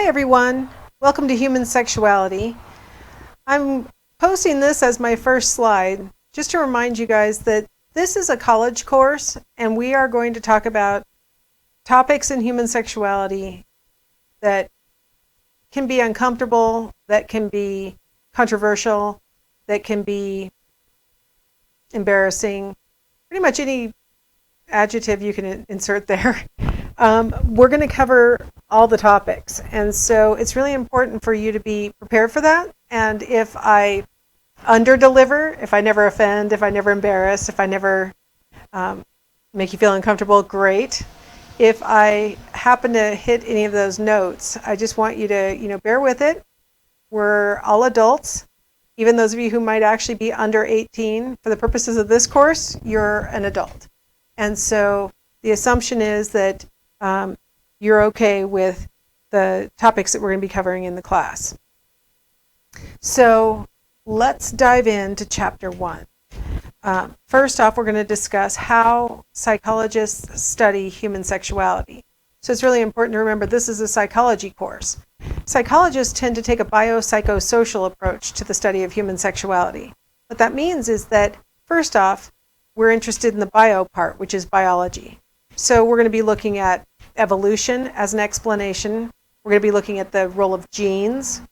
Hi everyone, welcome to Human Sexuality. I'm posting this as my first slide just to remind you guys that this is a college course and we are going to talk about topics in human sexuality that can be uncomfortable, that can be controversial, that can be embarrassing, pretty much any adjective you can insert there. We're going to cover all the topics, and so it's really important for you to be prepared for that. And if I underdeliver, if I never offend, if I never embarrass, if I never make you feel uncomfortable, great. If I happen to hit any of those notes, I just want you to bear with it. We're all adults. Even those of you who might actually be under 18, for the purposes of this course, you're an adult. And so the assumption is that you're okay with the topics that we're going to be covering in the class. So let's dive into chapter 1. First off, we're going to discuss how psychologists study human sexuality. So it's really important to remember this is a psychology course. Psychologists tend to take a biopsychosocial approach to the study of human sexuality. What that means is that, first off, we're interested in the bio part, which is biology. So we're going to be looking at evolution as an explanation. We're going to be looking at the role of genes,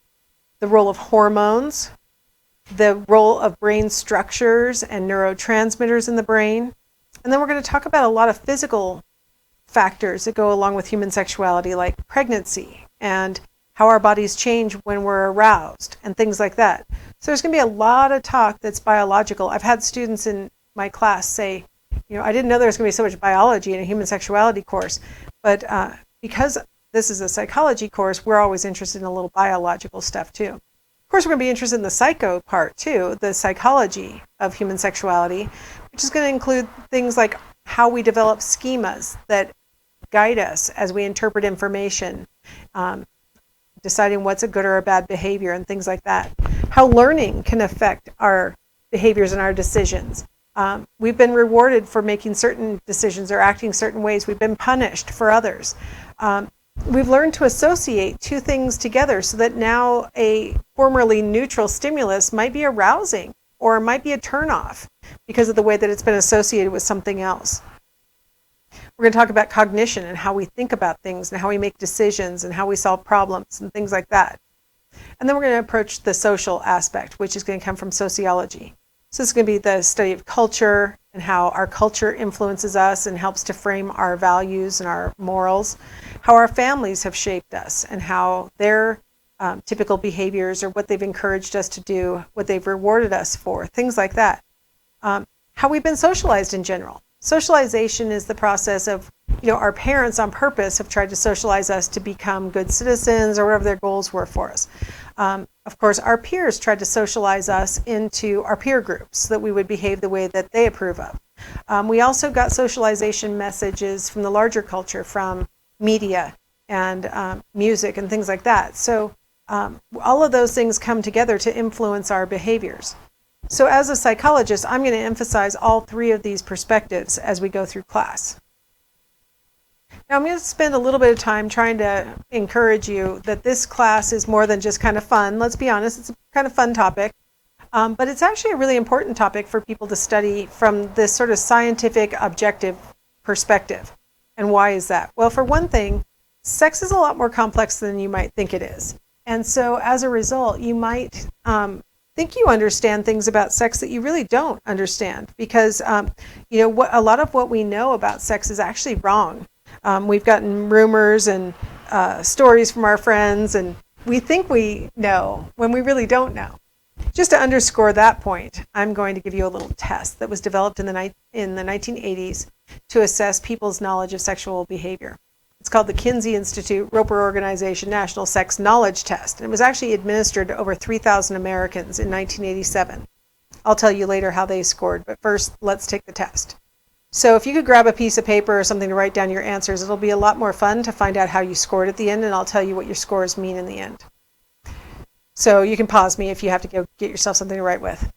the role of hormones, the role of brain structures and neurotransmitters in the brain. And then we're going to talk about a lot of physical factors that go along with human sexuality, like pregnancy and how our bodies change when we're aroused and things like that. So there's going to be a lot of talk that's biological. I've had students in my class say, I didn't know there was going to be so much biology in a human sexuality course, but because this is a psychology course, we're always interested in a little biological stuff too. Of course, we're going to be interested in the psycho part too, the psychology of human sexuality, which is going to include things like how we develop schemas that guide us as we interpret information, deciding what's a good or a bad behavior and things like that. How learning can affect our behaviors and our decisions. We've been rewarded for making certain decisions or acting certain ways. We've been punished for others. We've learned to associate two things together so that now a formerly neutral stimulus might be arousing or might be a turnoff because of the way that it's been associated with something else. We're going to talk about cognition and how we think about things and how we make decisions and how we solve problems and things like that. And then we're going to approach the social aspect, which is going to come from sociology. So this is going to be the study of culture and how our culture influences us and helps to frame our values and our morals, how our families have shaped us and how their typical behaviors or what they've encouraged us to do, what they've rewarded us for, things like that. How we've been socialized in general. Socialization is the process of, our parents on purpose have tried to socialize us to become good citizens or whatever their goals were for us. Of course, our peers tried to socialize us into our peer groups so that we would behave the way that they approve of. We also got socialization messages from the larger culture, from media and music and things like that. So all of those things come together to influence our behaviors. So as a psychologist, I'm going to emphasize all three of these perspectives as we go through class. Now I'm going to spend a little bit of time trying to encourage you that this class is more than just kind of fun. Let's be honest, it's a kind of fun topic. But it's actually a really important topic for people to study from this sort of scientific, objective perspective. And why is that? Well, for one thing, sex is a lot more complex than you might think it is. And so as a result, you might think you understand things about sex that you really don't understand because, a lot of what we know about sex is actually wrong. We've gotten rumors and stories from our friends, and we think we know when we really don't know. Just to underscore that point, I'm going to give you a little test that was developed in the 1980s to assess people's knowledge of sexual behavior. It's called the Kinsey Institute Roper Organization National Sex Knowledge Test, and it was actually administered to over 3,000 Americans in 1987. I'll tell you later how they scored, but first, let's take the test. So if you could grab a piece of paper or something to write down your answers, it'll be a lot more fun to find out how you scored at the end, and I'll tell you what your scores mean in the end. So you can pause me if you have to go get yourself something to write with.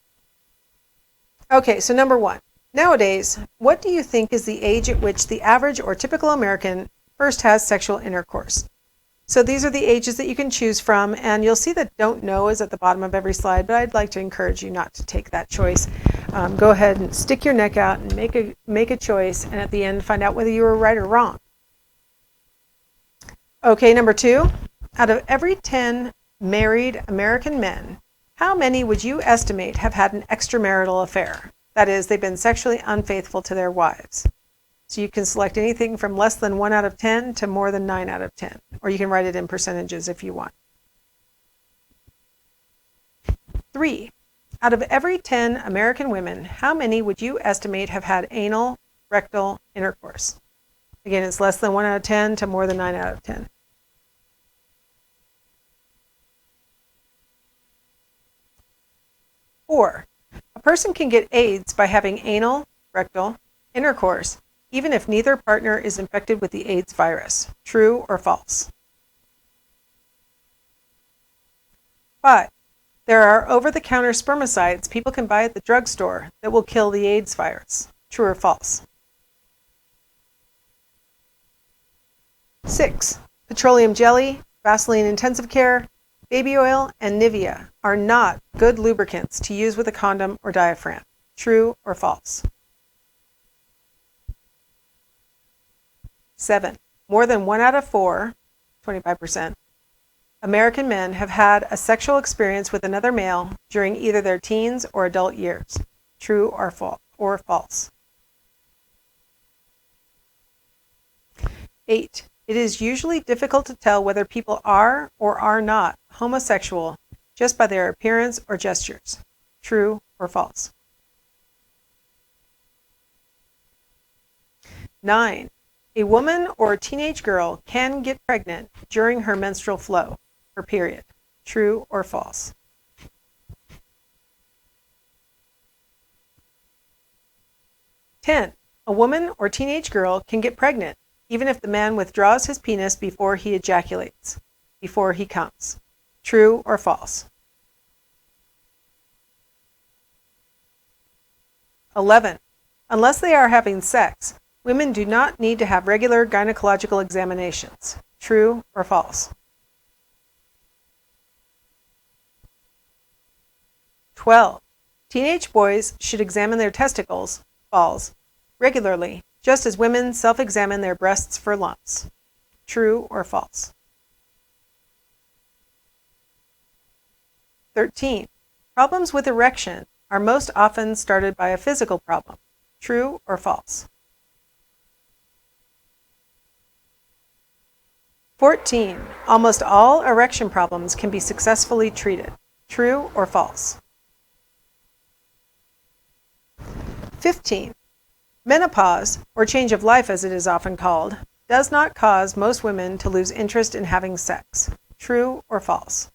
Okay, so number 1. Nowadays, what do you think is the age at which the average or typical American first has sexual intercourse? So these are the ages that you can choose from, and you'll see that don't know is at the bottom of every slide, but I'd like to encourage you not to take that choice. Go ahead and stick your neck out and make a choice, and at the end find out whether you were right or wrong. Okay, number 2. Out of every 10 married American men, how many would you estimate have had an extramarital affair? That is, they've been sexually unfaithful to their wives. So you can select anything from less than 1 out of 10 to more than 9 out of 10. Or you can write it in percentages if you want. 3. Out of every 10 American women, how many would you estimate have had anal, rectal intercourse? Again, it's less than 1 out of 10 to more than 9 out of 10. 4. A person can get AIDS by having anal, rectal intercourse, even if neither partner is infected with the AIDS virus. True or false? 5. There are over-the-counter spermicides people can buy at the drugstore that will kill the AIDS virus. True or false? 6. Petroleum jelly, Vaseline intensive care, baby oil, and Nivea are not good lubricants to use with a condom or diaphragm. True or false? 7. More than 1 out of 4, 25%, American men have had a sexual experience with another male during either their teens or adult years. True or false? 8. It is usually difficult to tell whether people are or are not homosexual just by their appearance or gestures. True or false? 9. A woman or a teenage girl can get pregnant during her menstrual flow, her period. True or false? 10. A woman or teenage girl can get pregnant even if the man withdraws his penis before he ejaculates, before he comes. True or false? 11. Unless they are having sex, women do not need to have regular gynecological examinations. True or false? 12. Teenage boys should examine their testicles, balls, regularly, just as women self-examine their breasts for lumps. True or false? 13. Problems with erection are most often started by a physical problem. True or false? 14. Almost all erection problems can be successfully treated. True or false? 15. Menopause, or change of life as it is often called, does not cause most women to lose interest in having sex. True or false?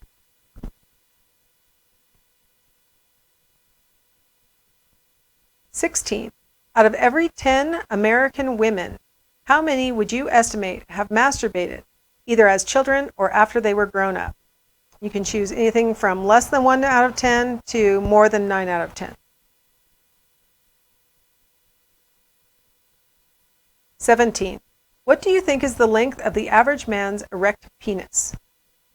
16. Out of every 10 American women, how many would you estimate have masturbated, either as children or after they were grown up? You can choose anything from less than 1 out of 10 to more than 9 out of 10. 17. What do you think is the length of the average man's erect penis?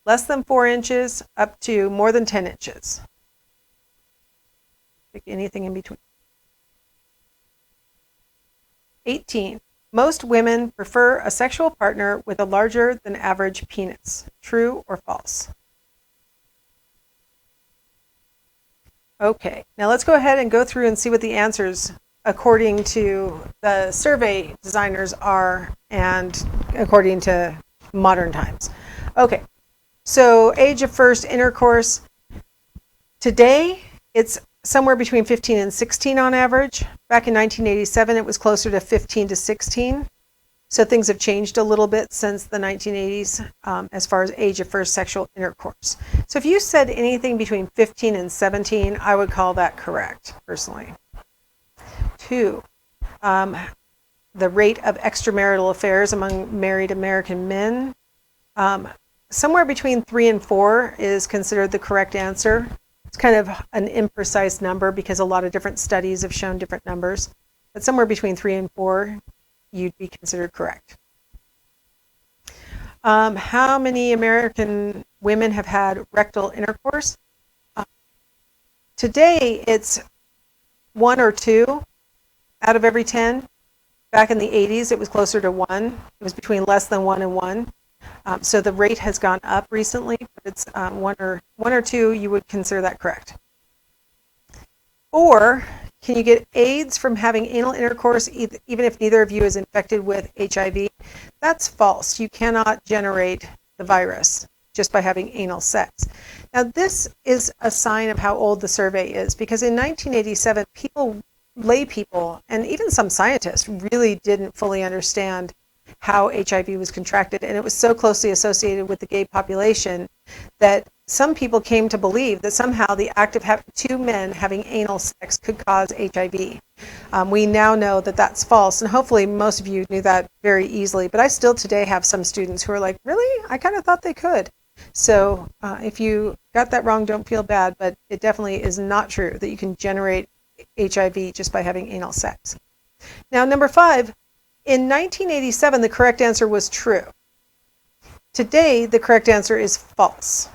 Less than 4 inches up to more than 10 inches. Pick anything in between. 18. Most women prefer a sexual partner with a larger than average penis. True or false? Okay, now let's go ahead and go through and see what the answers according to the survey designers are and according to modern times. Okay, so age of first intercourse. Today, it's somewhere between 15 and 16 on average. Back in 1987, it was closer to 15 to 16. So things have changed a little bit since the 1980s as far as age of first sexual intercourse. So if you said anything between 15 and 17, I would call that correct, personally. 2, the rate of extramarital affairs among married American men. Somewhere between 3 and 4 is considered the correct answer. It's kind of an imprecise number because a lot of different studies have shown different numbers. But somewhere between 3 and 4, you'd be considered correct. How many American women have had rectal intercourse? Today, it's 1 or 2 out of every 10. Back in the 80s, it was closer to 1. It was between less than 1 and 1. So the rate has gone up recently, but it's 1 or 2. You would consider that correct. Or can you get AIDS from having anal intercourse even if neither of you is infected with HIV? That's false. You cannot generate the virus just by having anal sex. Now, this is a sign of how old the survey is, because in 1987, lay people, and even some scientists really didn't fully understand how HIV was contracted, and it was so closely associated with the gay population that some people came to believe that somehow the act of having 2 men having anal sex could cause HIV. We now know that that's false, and hopefully most of you knew that very easily, but I still today have some students who are like, really? I kind of thought they could. So if you got that wrong, don't feel bad, but it definitely is not true that you can generate HIV just by having anal sex. Now, number 5, in 1987, the correct answer was true. Today, the correct answer is false.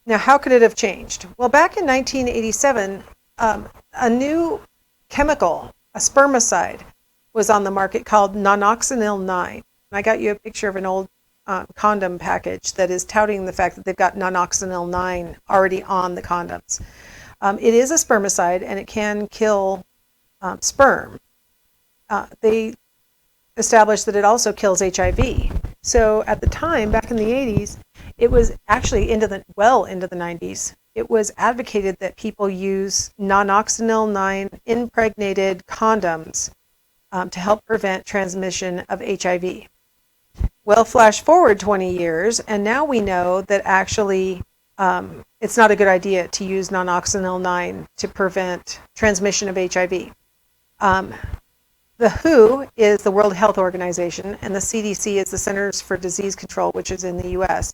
Now, how could it have changed? Well, back in 1987, a new chemical, a spermicide, was on the market called nonoxynil 9. I got you a picture of an old condom package that is touting the fact that they've got nonoxynil 9 already on the condoms. It is a spermicide, and it can kill sperm. They established that it also kills HIV. So at the time, back in the 80s, it was actually into the 90s, it was advocated that people use nonoxynil 9 impregnated condoms to help prevent transmission of HIV. Well, flash forward 20 years, and now we know that actually it's not a good idea to use nonoxynil 9 to prevent transmission of HIV. The WHO is the World Health Organization, and the CDC is the Centers for Disease Control, which is in the US.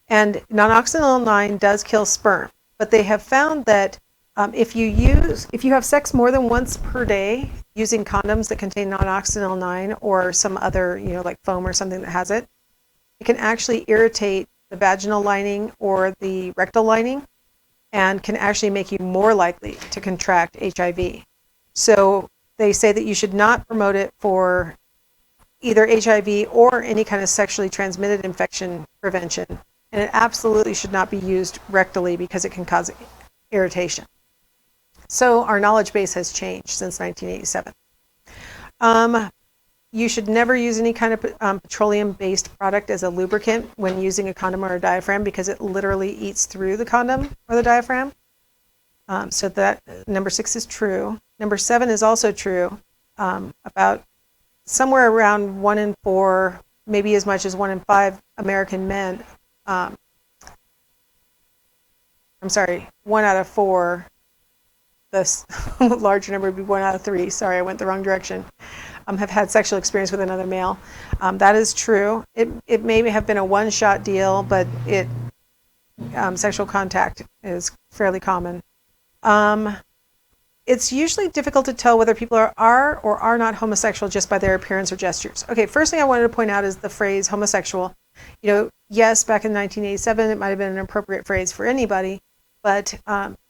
And nonoxynil 9 does kill sperm, but they have found that if you have sex more than once per day using condoms that contain nonoxynil 9 or some other, like foam or something that has it, it can actually irritate the vaginal lining or the rectal lining and can actually make you more likely to contract HIV. So they say that you should not promote it for either HIV or any kind of sexually transmitted infection prevention. And it absolutely should not be used rectally because it can cause irritation. So our knowledge base has changed since 1987. You should never use any kind of petroleum-based product as a lubricant when using a condom or a diaphragm because it literally eats through the condom or the diaphragm. So that number 6 is true. Number 7 is also true. About somewhere around 1 in 4, maybe as much as 1 in 5 American men. 1 out of 4. The larger number would be 1 out of 3. Sorry, I went the wrong direction. Have had sexual experience with another male. That is true. It may have been a one-shot deal, but sexual contact is fairly common. It's usually difficult to tell whether people are or are not homosexual just by their appearance or gestures. Okay, first thing I wanted to point out is the phrase homosexual. Yes, back in 1987, it might have been an appropriate phrase for anybody, but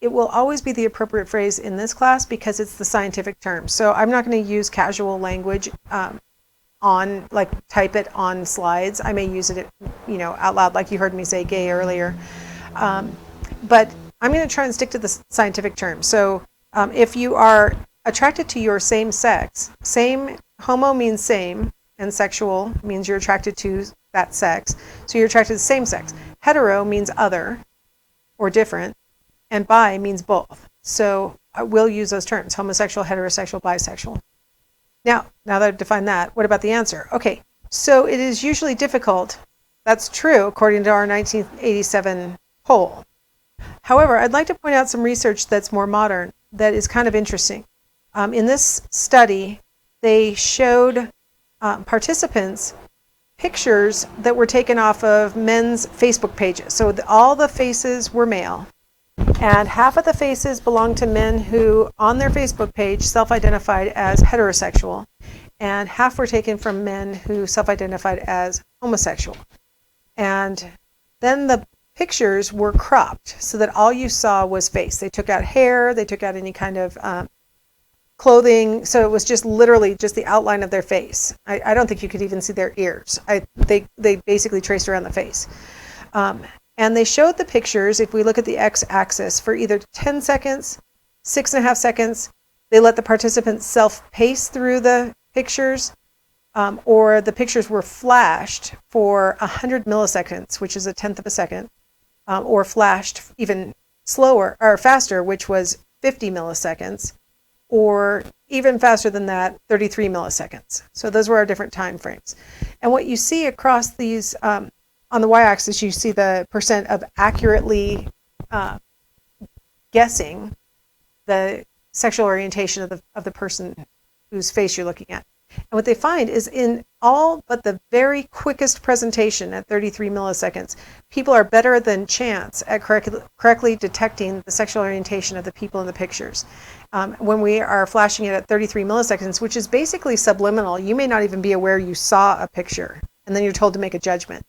it will always be the appropriate phrase in this class because it's the scientific term. So I'm not going to use casual language type it on slides. I may use it, out loud, like you heard me say gay earlier. But I'm going to try and stick to the scientific term. So if you are attracted to your same sex, homo means same, and sexual means you're attracted to that sex. So you're attracted to the same sex. Hetero means other or different, and bi means both. So I will use those terms: homosexual, heterosexual, bisexual. Now that I've defined that, what about the answer? Okay, so it is usually difficult. That's true according to our 1987 poll. However, I'd like to point out some research that's more modern that is kind of interesting. In this study, they showed participants pictures that were taken off of men's Facebook pages. So all the faces were male, and half of the faces belonged to men who, on their Facebook page, self-identified as heterosexual, and half were taken from men who self-identified as homosexual. And then the pictures were cropped so that all you saw was face. They took out hair, they took out any kind of clothing, so it was just literally just the outline of their face. I don't think you could even see their ears. They basically traced around the face. And they showed the pictures, if we look at the x-axis, for either 10 seconds, 6.5 seconds. They let the participants self-pace through the pictures, or the pictures were flashed for 100 milliseconds, which is a tenth of a second, or flashed even slower or faster, which was 50 milliseconds, or even faster than that, 33 milliseconds. So those were our different time frames. And what you see across these, on the y-axis, you see the percent of accurately guessing the sexual orientation of the person whose face you're looking at. And what they find is in all but the very quickest presentation at 33 milliseconds, people are better than chance at correctly detecting the sexual orientation of the people in the pictures. When we are flashing it at 33 milliseconds, which is basically subliminal, you may not even be aware you saw a picture, and then you're told to make a judgment.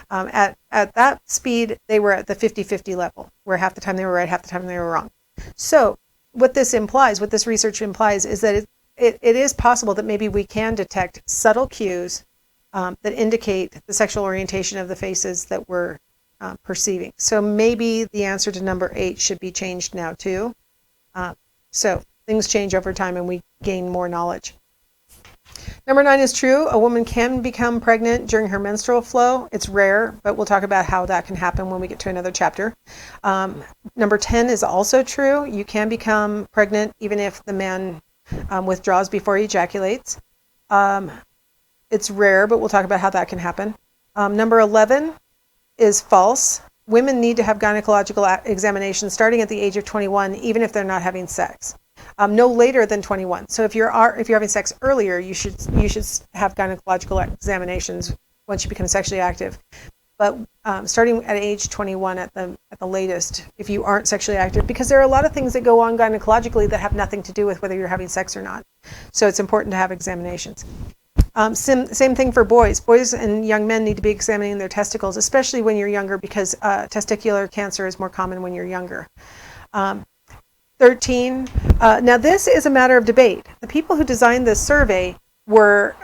At that speed, they were at the 50-50 level, where half the time they were right, half the time they were wrong. So what this implies, what this research implies, is that it is possible that maybe we can detect subtle cues that indicate the sexual orientation of the faces that we're perceiving. So maybe the answer to number 8 should be changed now too. So things change over time and we gain more knowledge. Number 9 is true. A woman can become pregnant during her menstrual flow. It's rare, but we'll talk about how that can happen when we get to another chapter. Number 10 is also true. You can become pregnant even if the man withdraws before he ejaculates. It's rare, but we'll talk about how that can happen. Number 11 is false. Women need to have gynecological examinations starting at the age of 21, even if they're not having sex. No later than 21. So if you're having sex earlier, you should have gynecological examinations once you become sexually active. But starting at age 21 at the latest, if you aren't sexually active, because there are a lot of things that go on gynecologically that have nothing to do with whether you're having sex or not. So it's important to have examinations. Same thing for boys. Boys and young men need to be examining their testicles, especially when you're younger, because testicular cancer is more common when you're younger. 13. Now this is a matter of debate. The people who designed this survey were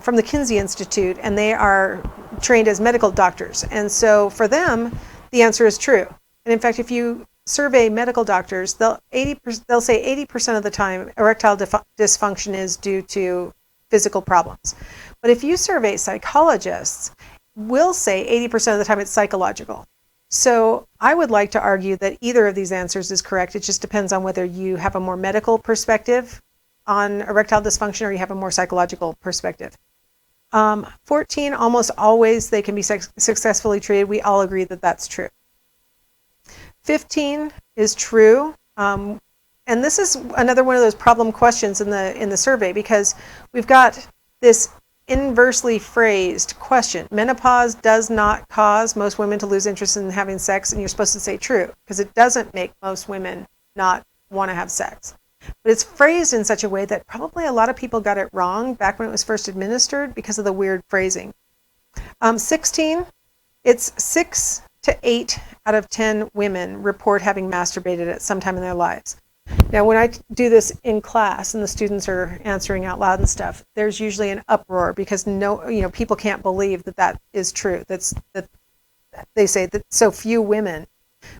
from the Kinsey Institute, and they are trained as medical doctors. And so for them, the answer is true. And in fact, if you survey medical doctors, they'll say 80% of the time erectile dysfunction is due to physical problems. But if you survey psychologists, we'll say 80% of the time it's psychological. So I would like to argue that either of these answers is correct. It just depends on whether you have a more medical perspective on erectile dysfunction or you have a more psychological perspective. 14, almost always they can be successfully treated. We all agree that that's true. 15 is true. And this is another one of those problem questions in the survey, because we've got this inversely phrased question. Menopause does not cause most women to lose interest in having sex, and you're supposed to say true, because it doesn't make most women not want to have sex. But it's phrased in such a way that probably a lot of people got it wrong back when it was first administered because of the weird phrasing. 16, it's 6 to 8 out of 10 women report having masturbated at some time in their lives. Now, when I do this in class and the students are answering out loud and stuff, there's usually an uproar because people can't believe that is true. That they say that so few women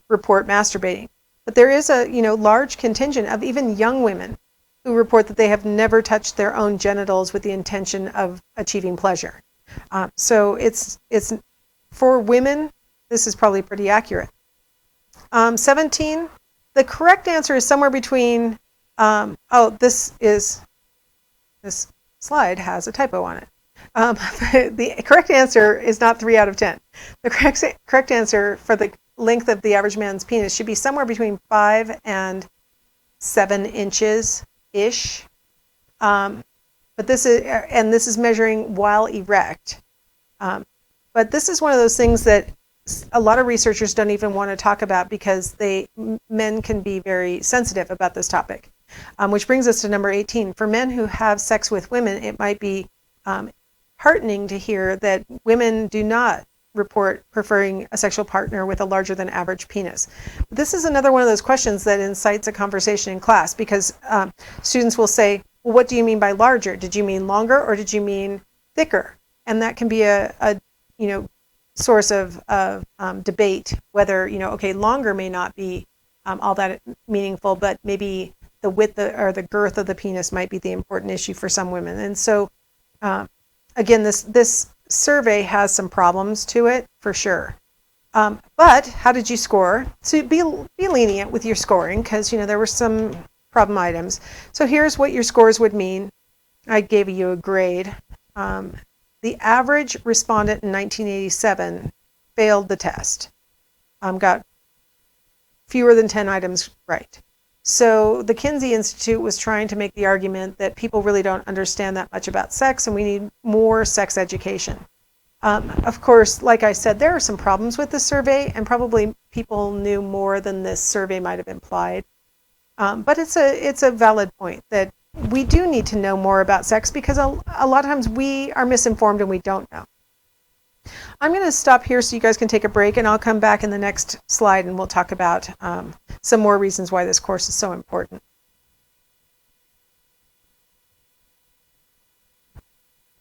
report masturbating. But there is a large contingent of even young women who report that they have never touched their own genitals with the intention of achieving pleasure. So it's for women, this is probably pretty accurate. 17. The correct answer is somewhere between, this slide has a typo on it. The correct answer is not 3 out of 10. The correct answer for the length of the average man's penis should be somewhere between 5 and 7 inches-ish. But this is measuring while erect. But this is one of those things that a lot of researchers don't even want to talk about because men can be very sensitive about this topic. Which brings us to number 18. For men who have sex with women, it might be heartening to hear that women do not report preferring a sexual partner with a larger than average penis. This is another one of those questions that incites a conversation in class, because students will say, well, what do you mean by larger? Did you mean longer, or did you mean thicker? And that can be a source of debate, whether, okay, longer may not be all that meaningful, but maybe the width or the girth of the penis might be the important issue for some women. And so, again, this survey has some problems to it, for sure. But how did you score? So be lenient with your scoring, because, there were some problem items. So here's what your scores would mean. I gave you a grade. The average respondent in 1987 failed the test, got fewer than 10 items right. So the Kinsey Institute was trying to make the argument that people really don't understand that much about sex, and we need more sex education. Of course, like I said, there are some problems with the survey, and probably people knew more than this survey might have implied. But it's a valid point that we do need to know more about sex, because a lot of times we are misinformed and we don't know. I'm going to stop here so you guys can take a break, and I'll come back in the next slide and we'll talk about some more reasons why this course is so important.